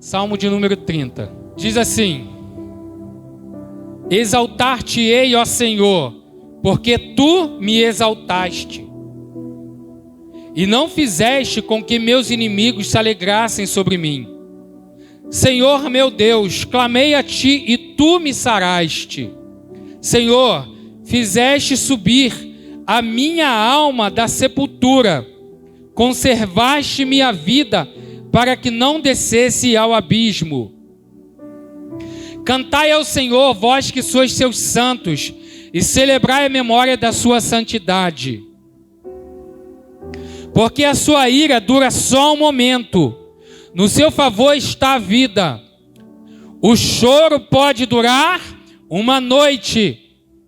Salmo de número 30. Diz assim: exaltar-te-ei, ó Senhor, porque tu me exaltaste, e não fizeste com que meus inimigos se alegrassem sobre mim. Senhor meu Deus, clamei a ti e tu me saraste. Senhor, fizeste subir a minha alma da sepultura, conservaste minha vida para que não descesse ao abismo. Cantai ao Senhor, vós que sois seus santos, e celebrai a memória da sua santidade. Porque a sua ira dura só um momento, no seu favor está a vida. O choro pode durar uma noite,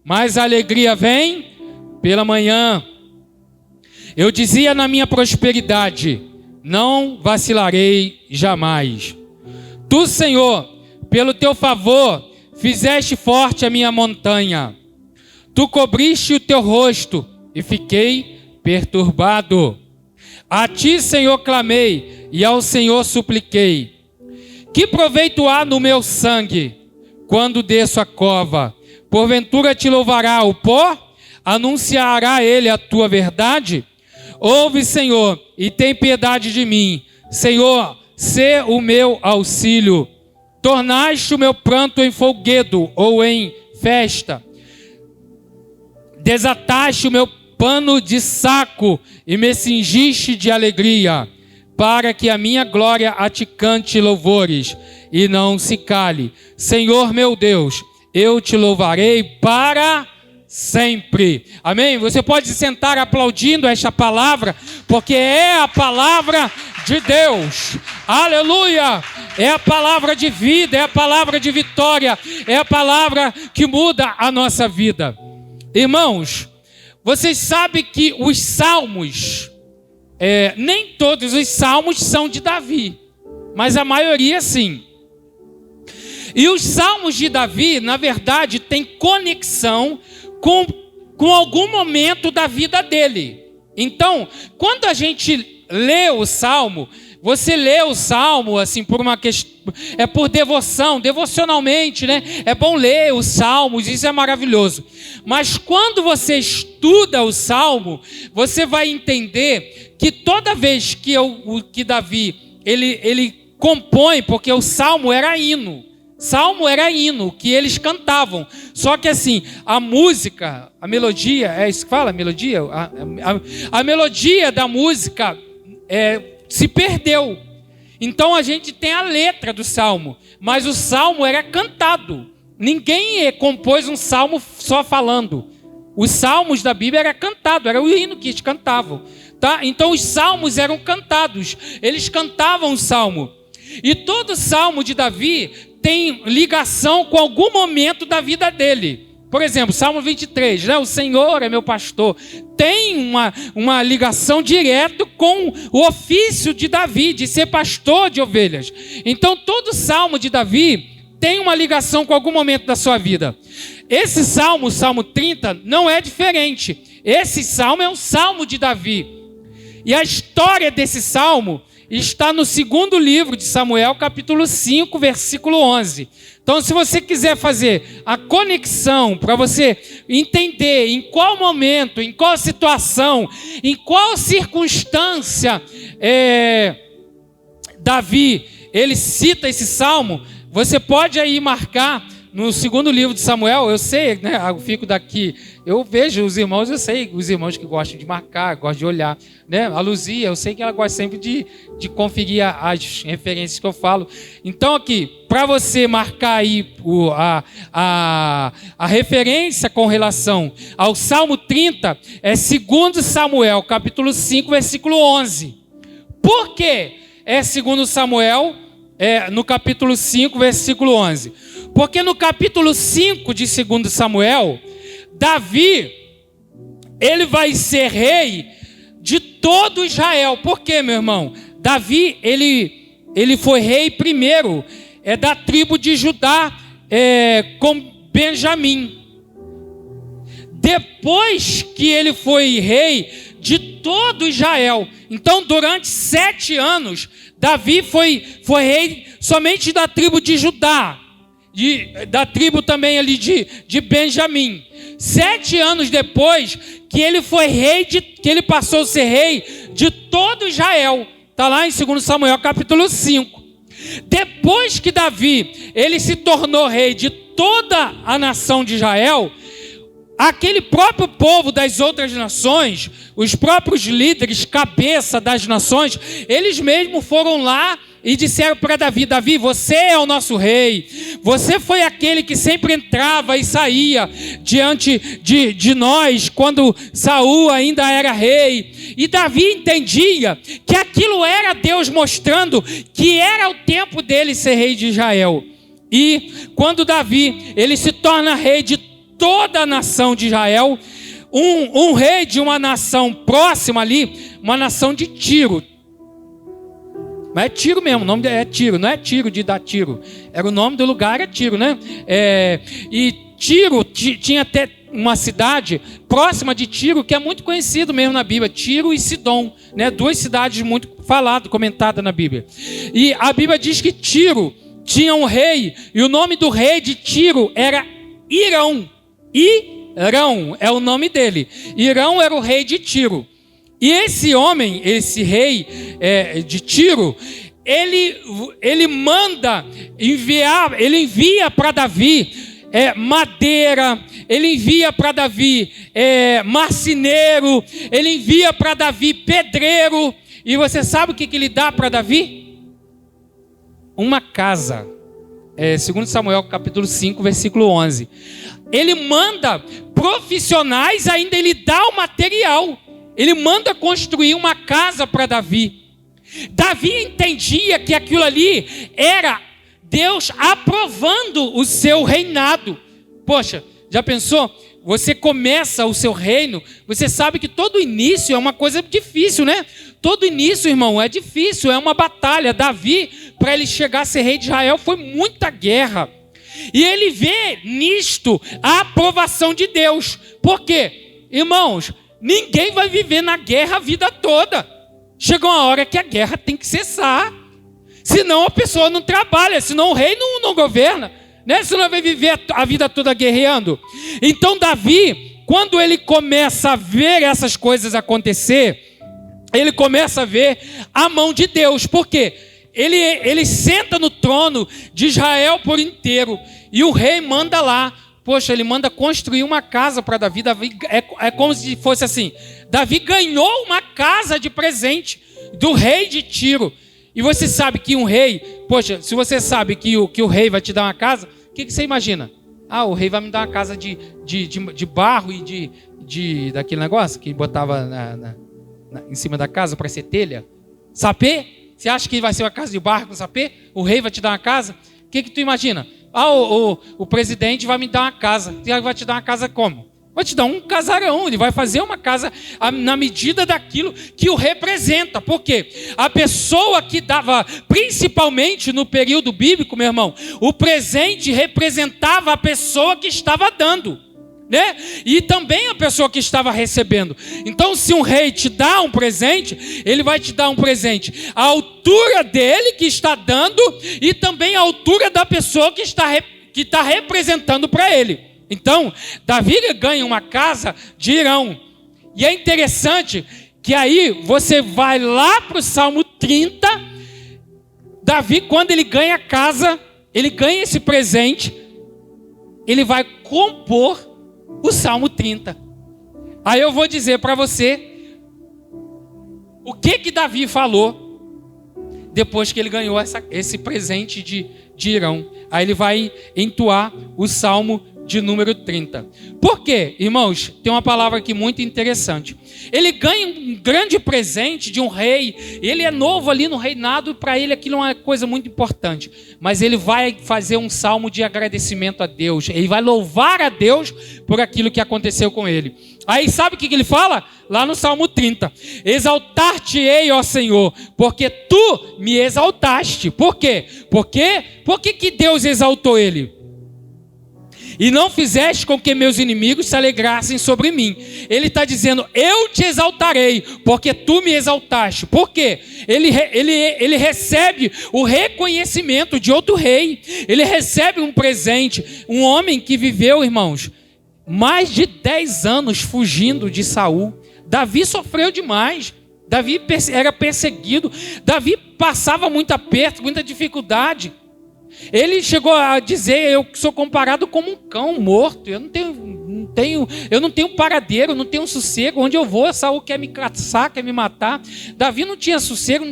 mas a alegria vem pela manhã. Eu dizia na minha prosperidade: não vacilarei jamais. Tu, Senhor, pelo teu favor, fizeste forte a minha montanha. Tu cobriste o teu rosto e fiquei perturbado. A ti, Senhor, clamei e ao Senhor supliquei. Que proveito há no meu sangue quando desço a cova? Porventura te louvará o pó? Anunciará ele a tua verdade? Ouve, Senhor, e tem piedade de mim. Senhor, sê o meu auxílio. Tornaste o meu pranto em folguedo ou em festa. Desataste o meu pano de saco e me cingiste de alegria, para que a minha glória a ti cante louvores e não se cale. Senhor meu Deus, eu te louvarei para sempre. Amém? Você pode se sentar aplaudindo esta palavra, porque é a palavra de Deus. Aleluia! É a palavra de vida, é a palavra de vitória, é a palavra que muda a nossa vida. Irmãos, vocês sabem que os salmos, nem todos os salmos são de Davi, mas a maioria sim. E os salmos de Davi, na verdade, têm conexão com algum momento da vida dele. Então, quando a gente lê o salmo, você lê o salmo assim por uma questão, por devoção, devocionalmente, né? É bom ler os salmos, isso é maravilhoso. Mas quando você estuda o salmo, você vai entender que toda vez que Davi ele compõe, porque o salmo era hino. Salmo era hino que eles cantavam. Só que assim, a música, a melodia, é isso que fala? Melodia? A melodia da música se perdeu. Então a gente tem a letra do salmo, mas o salmo era cantado. Ninguém compôs um salmo só falando. Os salmos da Bíblia era cantado, era o hino que eles cantavam, tá? Então os salmos eram cantados. Eles cantavam o salmo. E todo salmo de Davi tem ligação com algum momento da vida dele. Por exemplo, Salmo 23, né? O Senhor é meu pastor. Tem uma ligação direta com o ofício de Davi, de ser pastor de ovelhas. Então, todo salmo de Davi tem uma ligação com algum momento da sua vida. Esse salmo, o Salmo 30, não é diferente. Esse salmo é um salmo de Davi. E a história desse salmo está no segundo livro de Samuel, capítulo 5, versículo 11. Então, se você quiser fazer a conexão para você entender em qual momento, em qual situação, em qual circunstância Davi, ele cita esse salmo, você pode aí marcar no segundo livro de Samuel. Eu sei, né? Eu fico daqui, eu vejo os irmãos, eu sei os irmãos que gostam de marcar, gostam de olhar, né? A Luzia, eu sei que ela gosta sempre de conferir as referências que eu falo. Então aqui, para você marcar aí a referência com relação ao Salmo 30, é 2 Samuel, capítulo 5, versículo 11. Por que é 2 Samuel, no capítulo 5, versículo 11? Porque no capítulo 5 de 2 Samuel, Davi, ele vai ser rei de todo Israel. Por quê, meu irmão? Davi, ele foi rei primeiro, da tribo de Judá, com Benjamim. Depois que ele foi rei de todo Israel. Então, durante 7 anos, Davi foi rei somente da tribo de Judá, da tribo também ali de Benjamim. 7 anos depois que ele foi rei, que ele passou a ser rei de todo Israel. Está lá em 2 Samuel capítulo 5. Depois que Davi, ele se tornou rei de toda a nação de Israel, aquele próprio povo das outras nações, os próprios líderes, cabeça das nações, eles mesmos foram lá e disseram para Davi: Davi, você é o nosso rei, você foi aquele que sempre entrava e saía diante de nós, quando Saul ainda era rei. E Davi entendia que aquilo era Deus mostrando que era o tempo dele ser rei de Israel. E quando Davi, ele se torna rei de toda a nação de Israel, um rei de uma nação próxima ali, uma nação de Tiro. Mas é Tiro mesmo, o nome é Tiro, não é Tiro de dar tiro. Era o nome do lugar, é Tiro, né? E Tiro tinha até uma cidade próxima de Tiro, que é muito conhecido mesmo na Bíblia, Tiro e Sidom, né? 2 cidades muito faladas, comentadas na Bíblia. E a Bíblia diz que Tiro tinha um rei, e o nome do rei de Tiro era Irão. Irão é o nome dele. Irão era o rei de Tiro. E esse homem, esse rei de Tiro, ele manda enviar, ele envia para Davi madeira, ele envia para Davi marceneiro, ele envia para Davi pedreiro. E você sabe o que ele dá para Davi? Uma casa. 2 Samuel capítulo 5, versículo 11. Ele manda profissionais, ainda ele dá o material. Ele manda construir uma casa para Davi. Davi entendia que aquilo ali era Deus aprovando o seu reinado. Poxa, já pensou? Você começa o seu reino, você sabe que todo início é uma coisa difícil, né? Todo início, irmão, é difícil, é uma batalha. Davi, para ele chegar a ser rei de Israel, foi muita guerra. E ele vê nisto a aprovação de Deus. Por quê? Irmãos, ninguém vai viver na guerra a vida toda. Chega uma hora que a guerra tem que cessar. Senão a pessoa não trabalha, senão o rei não governa, né? Senão vai viver a vida toda guerreando. Então Davi, quando ele começa a ver essas coisas acontecer, ele começa a ver a mão de Deus. Por quê? Ele senta no trono de Israel por inteiro, e o rei manda lá. Poxa, ele manda construir uma casa para Davi. Davi é como se fosse assim: Davi ganhou uma casa de presente do rei de Tiro. E você sabe que um rei, poxa, se você sabe que o rei vai te dar uma casa, o que você imagina? Ah, o rei vai me dar uma casa de barro e daquele negócio que botava em cima da casa para ser telha. Sapê? Você acha que vai ser uma casa de barro com sapê? O rei vai te dar uma casa? O que tu imagina? Ah, o presidente vai me dar uma casa. Ele vai te dar uma casa como? Vai te dar um casarão. Ele vai fazer uma casa na medida daquilo que o representa. Por quê? A pessoa que dava, principalmente no período bíblico, meu irmão, o presente representava a pessoa que estava dando, né? E também a pessoa que estava recebendo. Então, se um rei te dá um presente, ele vai te dar um presente à altura dele que está dando, e também à altura da pessoa que está representando para ele. Então, Davi ganha uma casa de Irão. E é interessante que aí você vai lá para o Salmo 30. Davi, quando ele ganha a casa, ele ganha esse presente, ele vai compor o Salmo 30. Aí eu vou dizer para você o que Davi falou depois que ele ganhou esse presente de Irão. Aí ele vai entoar o Salmo de número 30. Por quê, irmãos? Tem uma palavra aqui muito interessante. Ele ganha um grande presente de um rei. Ele é novo ali no reinado, e para ele aquilo é uma coisa muito importante. Mas ele vai fazer um salmo de agradecimento a Deus. Ele vai louvar a Deus por aquilo que aconteceu com ele. Aí sabe o que ele fala? Lá no Salmo 30. Exaltar-te-ei, ó Senhor, porque tu me exaltaste. Por quê? Por que Deus exaltou ele? e não fizeste com que meus inimigos se alegrassem sobre mim. Ele está dizendo, eu te exaltarei, porque tu me exaltaste. Por quê? Ele recebe o reconhecimento de outro rei. Ele recebe um presente. Um homem que viveu, irmãos, mais de 10 anos fugindo de Saul. Davi sofreu demais. Davi era perseguido. Davi passava muito aperto, muita dificuldade. Ele chegou a dizer, eu sou comparado como um cão morto. Eu não tenho paradeiro, não tenho sossego. Onde eu vou, Saul quer me caçar, quer me matar. Davi não tinha sossego,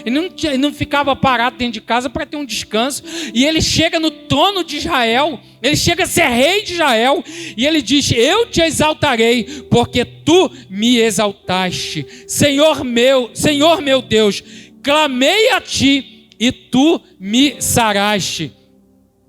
ele não ficava parado dentro de casa para ter um descanso. E ele chega no trono de Israel, ele chega a ser rei de Israel, e ele diz, eu te exaltarei, porque tu me exaltaste. Senhor meu Deus, clamei a ti, e tu me saraste.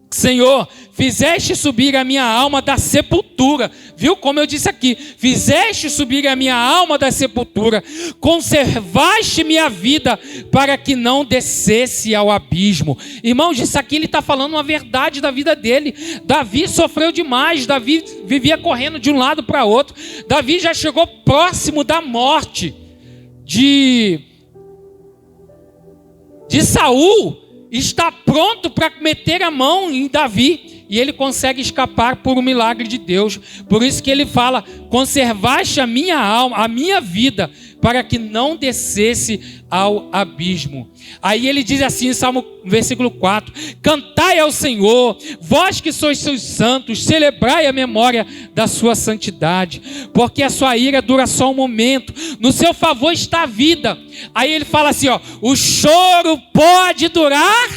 Senhor, fizeste subir a minha alma da sepultura. Viu como eu disse aqui? Fizeste subir a minha alma da sepultura. Conservaste minha vida para que não descesse ao abismo. Irmãos, isso aqui ele está falando uma verdade da vida dele. Davi sofreu demais. Davi vivia correndo de um lado para outro. Davi já chegou próximo da morte de Saul. Está pronto para meter a mão em Davi, e ele consegue escapar por um milagre de Deus. Por isso que ele fala, conservaste a minha alma, a minha vida, para que não descesse ao abismo. Aí ele diz assim, em Salmo, versículo 4, cantai ao Senhor, vós que sois seus santos, celebrai a memória da sua santidade, porque a sua ira dura só um momento, no seu favor está a vida. Aí ele fala assim, ó, o choro pode durar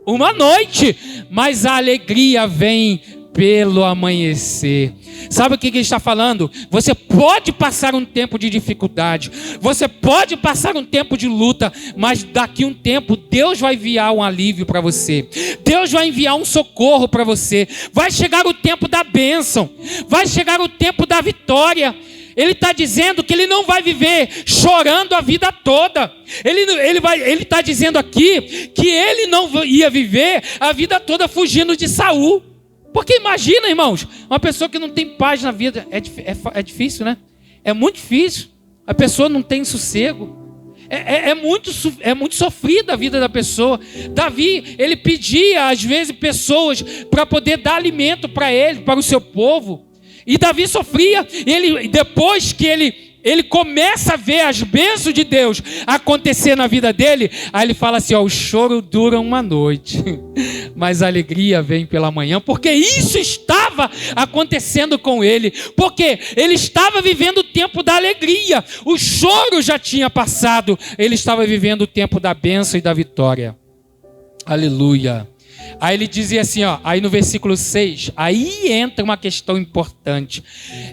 uma noite, mas a alegria vem pelo amanhecer. Sabe o que ele está falando? Você pode passar um tempo de dificuldade, você pode passar um tempo de luta, mas daqui a um tempo Deus vai enviar um alívio para você. Deus vai enviar um socorro para você. Vai chegar o tempo da bênção, vai chegar o tempo da vitória. Ele está dizendo que ele não vai viver chorando a vida toda. Ele está dizendo aqui que ele não ia viver a vida toda fugindo de Saul. Porque imagina, irmãos, uma pessoa que não tem paz na vida, é difícil, né? É muito difícil. A pessoa não tem sossego. É muito sofrida a vida da pessoa. Davi, ele pedia às vezes pessoas para poder dar alimento para ele, para o seu povo. E Davi sofria. Depois que ele começa a ver as bênçãos de Deus acontecer na vida dele, aí ele fala assim, ó, o choro dura uma noite, mas a alegria vem pela manhã, porque isso estava acontecendo com ele, porque ele estava vivendo o tempo da alegria, o choro já tinha passado, ele estava vivendo o tempo da bênção e da vitória. Aleluia. Aí ele dizia assim, ó, aí no versículo 6, aí entra uma questão importante.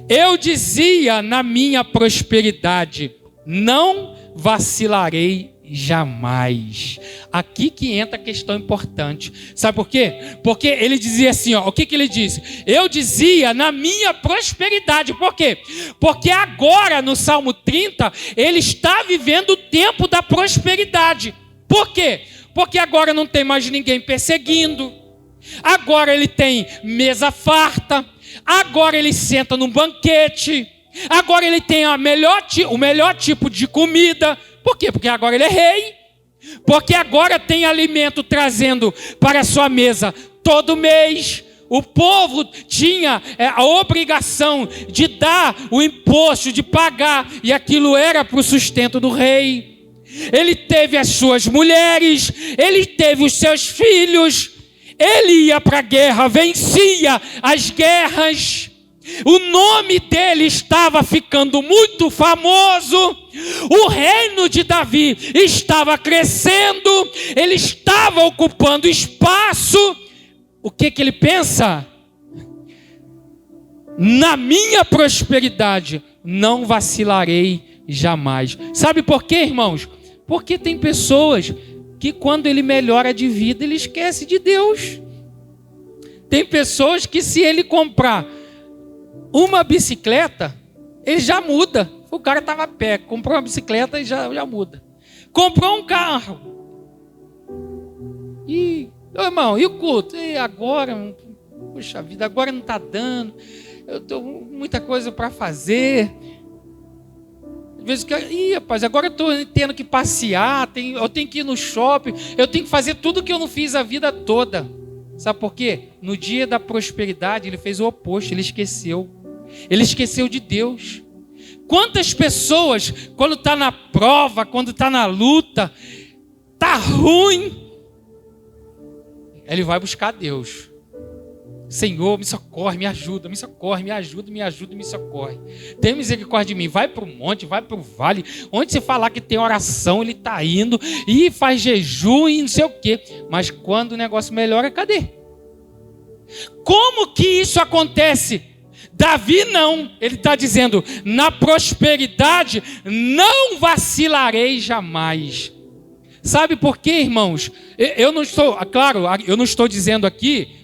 Eu dizia na minha prosperidade, não vacilarei jamais. Aqui que entra a questão importante. Sabe por quê? Porque ele dizia assim, ó, o que ele disse? Eu dizia na minha prosperidade. Por quê? Porque agora no Salmo 30, ele está vivendo o tempo da prosperidade. Por quê? Porque agora não tem mais ninguém perseguindo. Agora ele tem mesa farta. Agora ele senta num banquete. Agora ele tem o melhor tipo de comida. Por quê? Porque agora ele é rei. Porque agora tem alimento trazendo para a sua mesa todo mês. O povo tinha a obrigação de dar o imposto, de pagar. E aquilo era para o sustento do rei. Ele teve as suas mulheres, ele teve os seus filhos, ele ia para a guerra, vencia as guerras, o nome dele estava ficando muito famoso, o reino de Davi estava crescendo, ele estava ocupando espaço. O que ele pensa? Na minha prosperidade não vacilarei jamais. Sabe por quê, irmãos? Porque tem pessoas que quando ele melhora de vida, ele esquece de Deus. Tem pessoas que se ele comprar uma bicicleta, ele já muda. O cara estava a pé, comprou uma bicicleta e já muda. Comprou um carro. E, irmão, e o culto? E agora? puxa vida, agora não está dando, eu tenho muita coisa para fazer. Às vezes, rapaz, agora eu estou tendo que passear, eu tenho que ir no shopping, eu tenho que fazer tudo que eu não fiz a vida toda. Sabe por quê? No dia da prosperidade, ele fez o oposto, ele esqueceu. Ele esqueceu de Deus. Quantas pessoas, quando está na prova, quando está na luta, está ruim, ele vai buscar Deus. Senhor, me socorre, me ajuda, me socorre, me ajuda, me ajuda, me socorre. Tem misericórdia de mim. Vai para o monte, vai para o vale. Onde você falar que tem oração, ele está indo. E faz jejum e não sei o quê. Mas quando o negócio melhora, cadê? Como que isso acontece? Davi não. Ele está dizendo, na prosperidade não vacilarei jamais. Sabe por quê, irmãos? Eu não estou, claro, eu não estou dizendo aqui,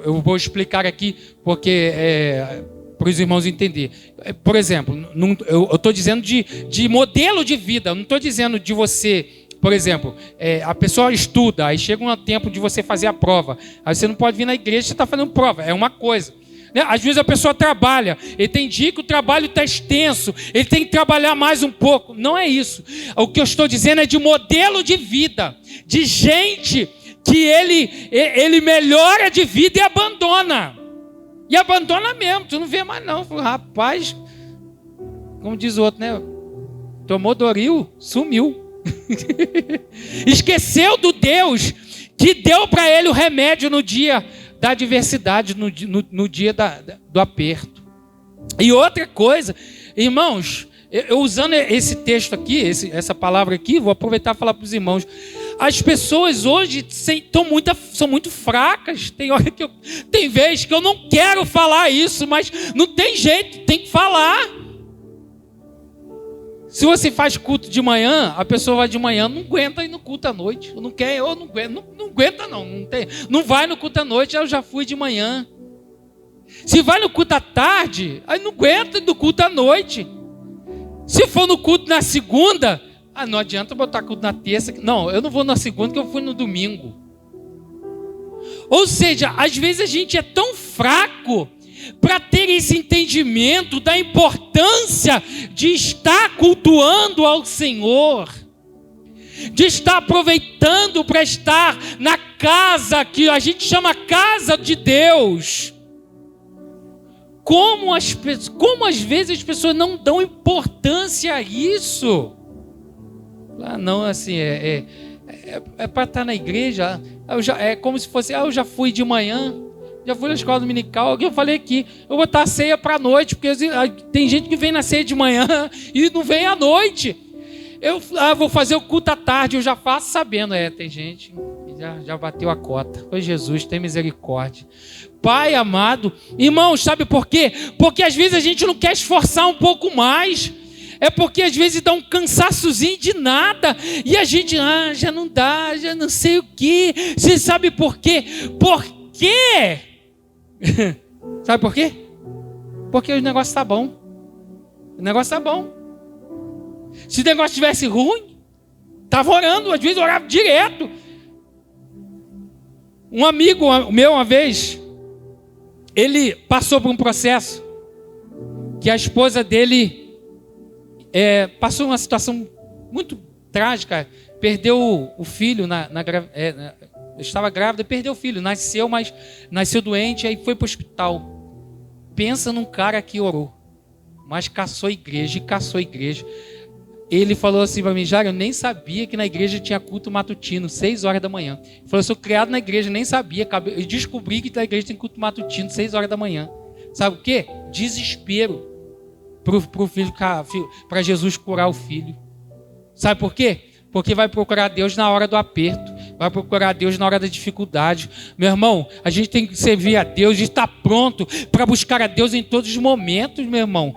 eu vou explicar aqui, porque para os irmãos entenderem. Por exemplo, eu estou dizendo de modelo de vida, eu não estou dizendo de você, por exemplo, a pessoa estuda, aí chega um tempo de você fazer a prova, aí você não pode vir na igreja, você está fazendo prova, é uma coisa. Às vezes a pessoa trabalha, ele tem dia que o trabalho está extenso, ele tem que trabalhar mais um pouco. Não é isso. O que eu estou dizendo é de modelo de vida, de gente que ele melhora de vida e abandona. E abandona mesmo, tu não vê mais não. Rapaz, como diz o outro, né? Tomou Doril, sumiu. Esqueceu do Deus que deu para ele o remédio no dia da adversidade, no dia do aperto. E outra coisa, irmãos, eu usando esse texto aqui, essa palavra aqui, vou aproveitar e falar para os irmãos. As pessoas hoje são muito fracas. Tem vez que eu não quero falar isso, mas não tem jeito, tem que falar. Se você faz culto de manhã, a pessoa vai de manhã, não aguenta ir no culto à noite. Não aguenta não. Não vai no culto à noite, eu já fui de manhã. Se vai no culto à tarde, aí não aguenta ir no culto à noite. Se for no culto na segunda, não adianta botar culto na terça. Não, eu não vou na segunda, que eu fui no domingo. Ou seja, às vezes a gente é tão fraco para ter esse entendimento da importância de estar cultuando ao Senhor, de estar aproveitando para estar na casa que a gente chama casa de Deus. Como às vezes as pessoas não dão importância a isso? Não, assim, é para estar na igreja. É como se fosse, eu já fui de manhã, já fui na escola dominical, eu falei aqui, eu vou botar a ceia para a noite, porque tem gente que vem na ceia de manhã e não vem à noite. Eu vou fazer o culto à tarde, eu já faço sabendo. Tem gente que já bateu a cota. Oi, Jesus, tem misericórdia. Pai amado, irmãos, sabe por quê? Porque às vezes a gente não quer esforçar um pouco mais. É porque às vezes dá um cansaçozinho de nada. E a gente, já não dá, já não sei o quê. Você sabe por quê? Por quê? Sabe por quê? Porque o negócio está bom. O negócio está bom. Se o negócio estivesse ruim, estava orando, às vezes orava direto. Um amigo meu, uma vez, ele passou por um processo que a esposa dele passou uma situação muito trágica. Perdeu o filho estava grávida, perdeu o filho, mas nasceu doente, aí foi para o hospital. Pensa num cara que orou, mas caçou igreja. Ele falou assim para mim, Jário, eu nem sabia que na igreja tinha culto matutino, 6 horas da manhã. Ele falou, eu sou criado na igreja, nem sabia, eu descobri que na igreja tem culto matutino, 6 horas da manhã. Sabe o quê? Desespero pro filho, para Jesus curar o filho. Sabe por quê? Porque vai procurar Deus na hora do aperto, vai procurar Deus na hora da dificuldade. Meu irmão, a gente tem que servir a Deus e estar pronto para buscar a Deus em todos os momentos, meu irmão.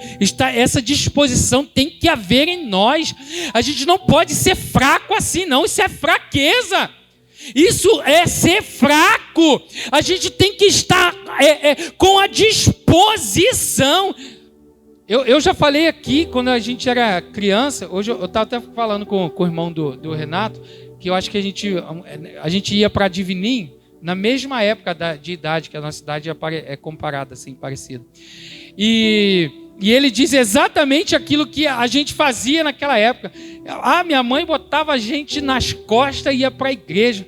Essa disposição tem que haver em nós. A gente não pode ser fraco assim, não. Isso é fraqueza. Isso é ser fraco. A gente tem que estar com a disposição. Eu já falei aqui, quando a gente era criança, hoje eu estava até falando com o irmão do Renato, que eu acho que a gente ia para Divinim, na mesma época de idade, que a nossa idade é comparada, assim, parecida. E ele diz exatamente aquilo que a gente fazia naquela época. Minha mãe botava a gente nas costas e ia para a igreja.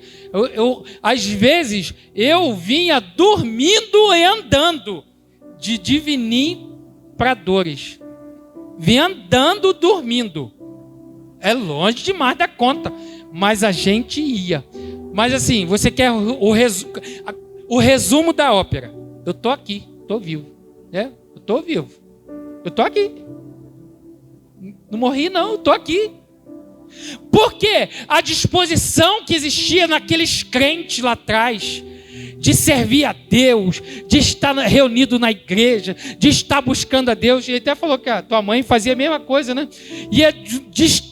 Às vezes, eu vinha dormindo e andando de Divinim para Dores. Vinha andando, dormindo. É longe demais da conta, mas a gente ia. Mas assim, você quer o resumo da ópera? Eu tô aqui, tô vivo, né? Eu tô vivo. Eu tô aqui. Não morri não, eu tô aqui. Porque a disposição que existia naqueles crentes lá atrás, de servir a Deus, de estar reunido na igreja, de estar buscando a Deus. Ele até falou que a tua mãe fazia a mesma coisa, né? E é distante,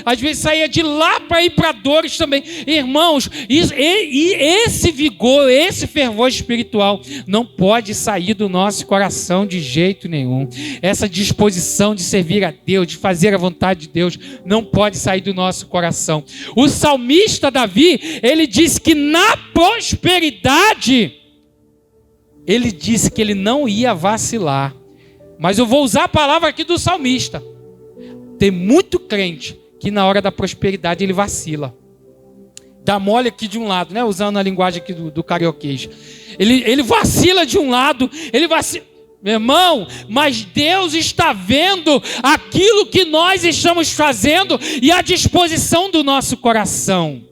às vezes saía de lá para ir para Dores também. Irmãos, esse vigor, esse fervor espiritual não pode sair do nosso coração de jeito nenhum. Essa disposição de servir a Deus, de fazer a vontade de Deus, não pode sair do nosso coração. O salmista Davi, ele disse que na prosperidade, ele disse que ele não ia vacilar. Mas eu vou usar a palavra aqui do salmista. Tem muito crente que na hora da prosperidade ele vacila. Dá mole aqui de um lado, né? Usando a linguagem aqui do carioquês. Ele vacila de um lado, ele vacila. Meu irmão, mas Deus está vendo aquilo que nós estamos fazendo e a disposição do nosso coração.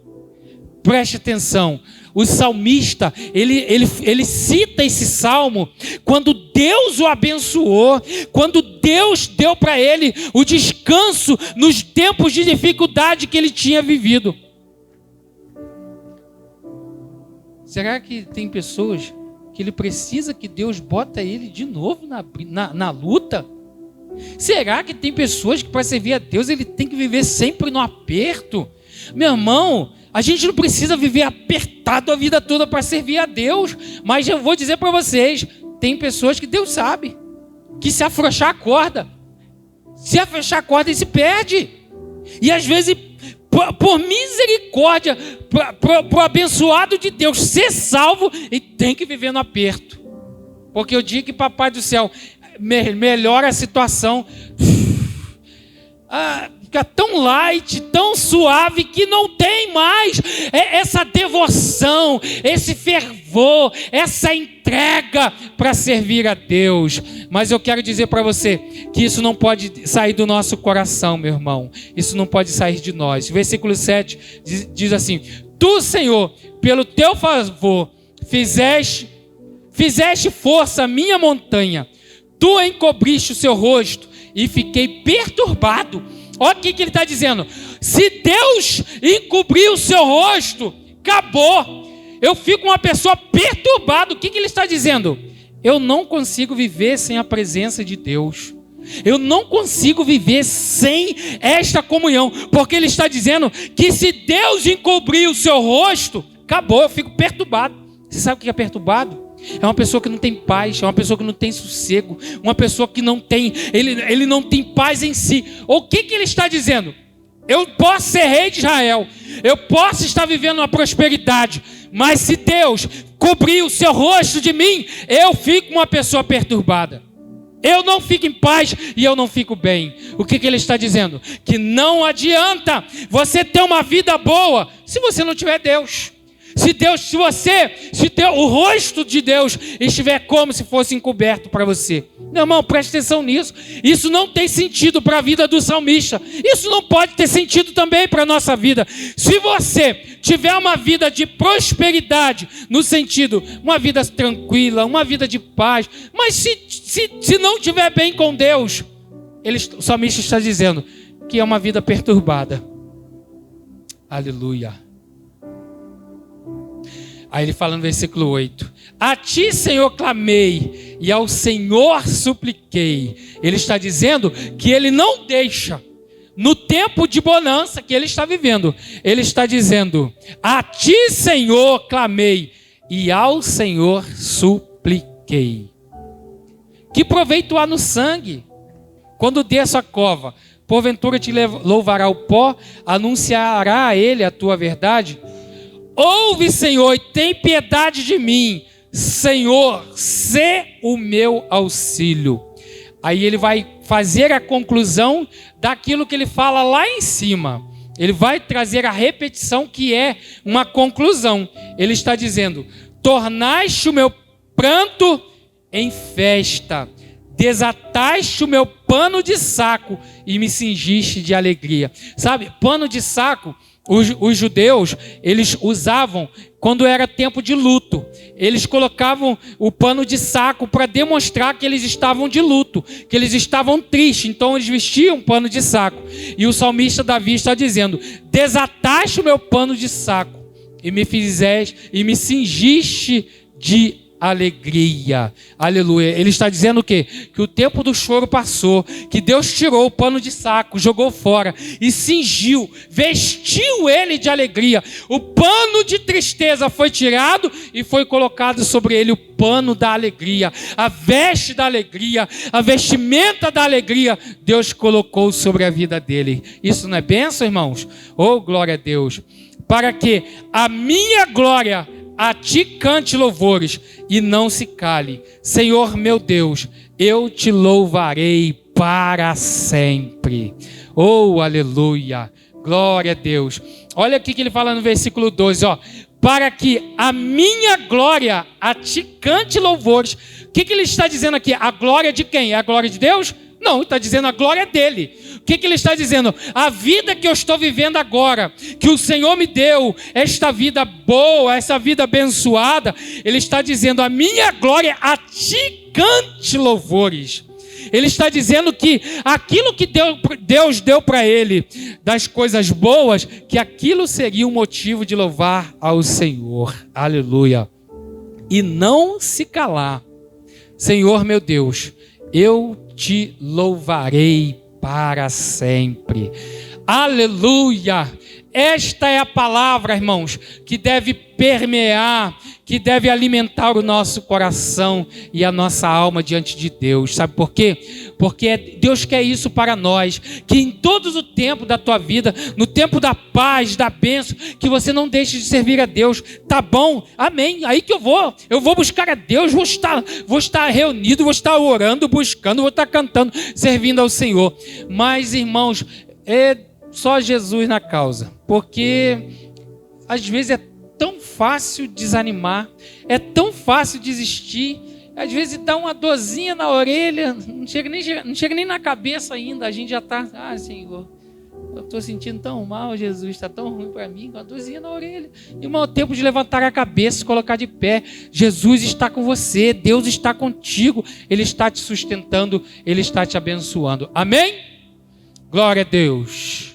Preste atenção. O salmista, ele cita esse salmo quando Deus o abençoou, quando Deus deu para ele o descanso nos tempos de dificuldade que ele tinha vivido. Será que tem pessoas que ele precisa que Deus bota ele de novo na luta? Será que tem pessoas que para servir a Deus ele tem que viver sempre no aperto? Meu irmão, a gente não precisa viver apertado a vida toda para servir a Deus. Mas eu vou dizer para vocês, tem pessoas que Deus sabe, que se afrouxar a corda, ele se perde. E às vezes, por misericórdia, para o abençoado de Deus ser salvo, ele tem que viver no aperto. Porque o dia que Papai do Céu melhora a situação, fica tão light, tão suave, que não tem mais essa devoção, esse fervor, essa entrega para servir a Deus. Mas eu quero dizer para você que isso não pode sair do nosso coração, meu irmão. Isso não pode sair de nós. O versículo 7 diz assim: Tu, Senhor, pelo teu favor, fizeste força a minha montanha. Tu encobriste o seu rosto e fiquei perturbado. Olha o que ele está dizendo. Se Deus encobrir o seu rosto, acabou. Eu fico uma pessoa perturbada. O que ele está dizendo? Eu não consigo viver sem a presença de Deus. Eu não consigo viver sem esta comunhão. Porque ele está dizendo que se Deus encobrir o seu rosto, acabou, eu fico perturbado. Você sabe o que é perturbado? É uma pessoa que não tem paz, é uma pessoa que não tem sossego, uma pessoa que não tem, ele não tem paz em si. O que ele está dizendo? Eu posso ser rei de Israel, eu posso estar vivendo uma prosperidade, mas se Deus cobrir o seu rosto de mim, eu fico uma pessoa perturbada. Eu não fico em paz e eu não fico bem. O que ele está dizendo? Que não adianta você ter uma vida boa se você não tiver Deus. Se o rosto de Deus estiver como se fosse encoberto para você. Meu irmão, preste atenção nisso. Isso não tem sentido para a vida do salmista. Isso não pode ter sentido também para a nossa vida. Se você tiver uma vida de prosperidade, no sentido, uma vida tranquila, uma vida de paz, mas se não estiver bem com Deus, o salmista está dizendo que é uma vida perturbada. Aleluia. Aí ele fala no versículo 8: A ti, Senhor, clamei, e ao Senhor supliquei. Ele está dizendo que ele não deixa, no tempo de bonança que ele está vivendo, ele está dizendo: A ti, Senhor, clamei, e ao Senhor supliquei. Que proveito há no sangue? Quando desço a cova, porventura te louvará o pó, anunciará a ele a tua verdade? Ouve, Senhor, e tem piedade de mim. Senhor, sê o meu auxílio. Aí ele vai fazer a conclusão daquilo que ele fala lá em cima. Ele vai trazer a repetição que é uma conclusão. Ele está dizendo: tornaste o meu pranto em festa, desataste o meu pano de saco e me cingiste de alegria. Sabe, pano de saco, os judeus, eles usavam quando era tempo de luto. Eles colocavam o pano de saco para demonstrar que eles estavam de luto, que eles estavam tristes. Então eles vestiam um pano de saco. E o salmista Davi está dizendo: desataste o meu pano de saco e me fizeste e me cingiste de alegria. Aleluia. Ele está dizendo o quê? Que o tempo do choro passou, que Deus tirou o pano de saco, jogou fora e cingiu, vestiu ele de alegria. O pano de tristeza foi tirado e foi colocado sobre ele o pano da alegria, a veste da alegria, a vestimenta da alegria. Deus colocou sobre a vida dele. Isso não é bênção, irmãos? Oh, glória a Deus. Para que a minha glória a ti cante louvores e não se cale. Senhor meu Deus, eu te louvarei para sempre. Oh, aleluia, glória a Deus. Olha aqui que ele fala no versículo 12, ó. Para que a minha glória a ti cante louvores. O que ele está dizendo aqui? A glória de quem? É a glória de Deus? Não, ele está dizendo a glória dele. O que ele está dizendo? A vida que eu estou vivendo agora, que o Senhor me deu, esta vida boa, essa vida abençoada, ele está dizendo: a minha glória a ti cante louvores. Ele está dizendo que aquilo que Deus deu para ele, das coisas boas, que aquilo seria um motivo de louvar ao Senhor. Aleluia. E não se calar. Senhor meu Deus, eu te louvarei para sempre. Aleluia! Esta é a palavra, irmãos, que deve permear, que deve alimentar o nosso coração e a nossa alma diante de Deus. Sabe por quê? Porque Deus quer isso para nós, que em todo o tempo da tua vida, no tempo da paz, da bênção, que você não deixe de servir a Deus. Tá bom? Amém. Aí que eu vou buscar a Deus, vou estar reunido, vou estar orando, buscando, vou estar cantando, servindo ao Senhor. Mas, irmãos, só Jesus na causa, porque às vezes é tão fácil desanimar, é tão fácil desistir, às vezes dá uma dorzinha na orelha, não chega nem na cabeça ainda, a gente já está, Senhor, eu estou sentindo tão mal, Jesus, está tão ruim para mim, uma dorzinha na orelha. Irmão, é o tempo de levantar a cabeça, se colocar de pé. Jesus está com você, Deus está contigo, Ele está te sustentando, Ele está te abençoando. Amém? Glória a Deus.